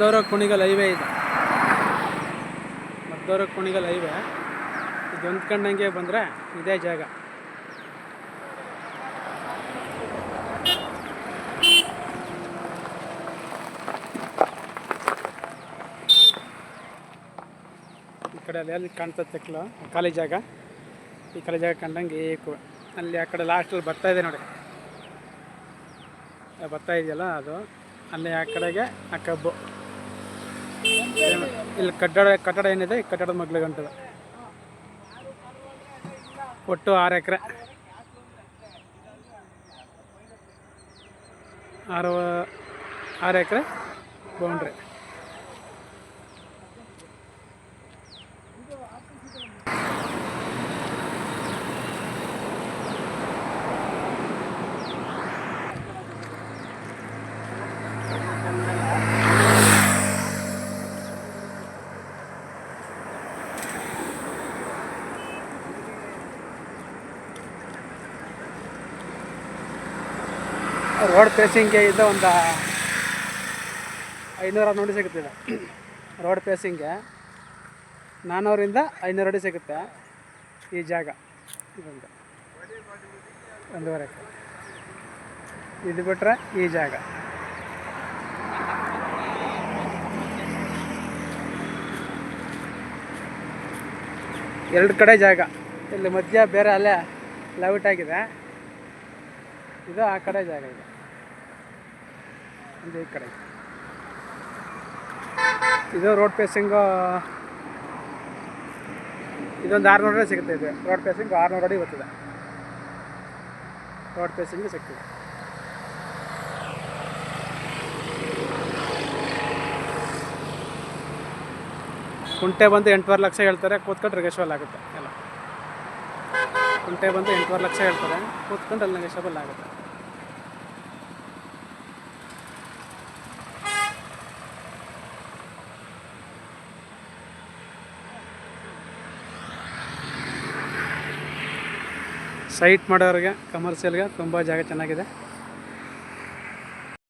Maddur Kunigal highway ಇದೆ. Maddur Kunigal highway ಇದು ಹೊಂದ್ಕೊಂಡಂಗೆ ಬಂದರೆ ಇದೇ ಜಾಗ. ಈ ಕಡೆ ಅಲ್ಲಿ ಕಾಣ್ತದೆ ಖಾಲಿ ಜಾಗ. ಈ ಖಾಲಿ ಜಾಗ ಕಂಡಂಗೆ ಏಕು ಅಲ್ಲಿ ಆ ಕಡೆ ಲಾಸ್ಟಲ್ಲಿ ಬರ್ತಾ ಇದೆ ನೋಡಿ, ಬರ್ತಾ ಇದೆಯಲ್ಲ ಅದು. ಅಲ್ಲಿ ಆ ಕಡೆಗೆ ಆ ಕಬ್ಬು. ಇಲ್ಲಿ ಕಟ್ಟಡ ಏನಿದೆ, ಈ ಕಟ್ಟಡದ ಮಗ್ಳು ಗಂಟದ ಒಟ್ಟು 6 ಎಕರೆ, 6 ಎಕರೆ ಬೌಂಡ್ರಿ. ರೋಡ್ ಫೇಸಿಂಗ್ಗೆ ಇದು ಒಂದು 500 ನೋಡಿ ಸಿಗುತ್ತಿದೆ. ರೋಡ್ ಫೇಸಿಂಗ್ಗೆ 400ರಿಂದ 500 ಅಡಿ ಸಿಗುತ್ತೆ ಈ ಜಾಗ. ಇದೊಂದು 1.5 ಎಕರೆ. ಇದು ಬಿಟ್ಟರೆ ಈ ಜಾಗ. ಎರಡು ಕಡೆ ಜಾಗ. ಇಲ್ಲಿ ಮಧ್ಯ ಬೇರೆ ಅಲ್ಲೇ ಲೌಟ್ ಆಗಿದೆ. ಇದು ಆ ಕಡೆ ಜಾಗ ಇದೆ, ಒಂದು ಈ ಕಡೆ. ಇದು ರೋಡ್ ಫೇಸಿಂಗು ಇದೊಂದು 600 ಅಡಿ ಸಿಗುತ್ತೆ. ಇದು ರೋಡ್ ಫೇಸಿಂಗ್ 600 ಅಡಿ ಬರ್ತದೆ. ರೋಡ್ ಫೇಸಿಂಗು ಸಿಗ್ತದೆ. ಕುಂಟೆ ಬಂದು 8.5 ಲಕ್ಷ ಹೇಳ್ತಾರೆ, ಕೂತ್ಕೊಂಡ್ರೆ ನೆಗೋಷಿಯಬಲ್ ಆಗುತ್ತೆ ಎಲ್ಲ. ಕುಂಟೆ ಬಂದು 8.5 ಲಕ್ಷ ಹೇಳ್ತಾರೆ, ಕೂತ್ಕೊಂಡು ಅಲ್ಲಿ ನೆಗೋಷಿಯಬಲ್ ಆಗುತ್ತೆ. ಸೈಟ್ ಮಾಡೋರಿಗೆ, ಕಮರ್ಷಿಯಲ್ಗೆ ತುಂಬ ಜಾಗ ಚೆನ್ನಾಗಿದೆ.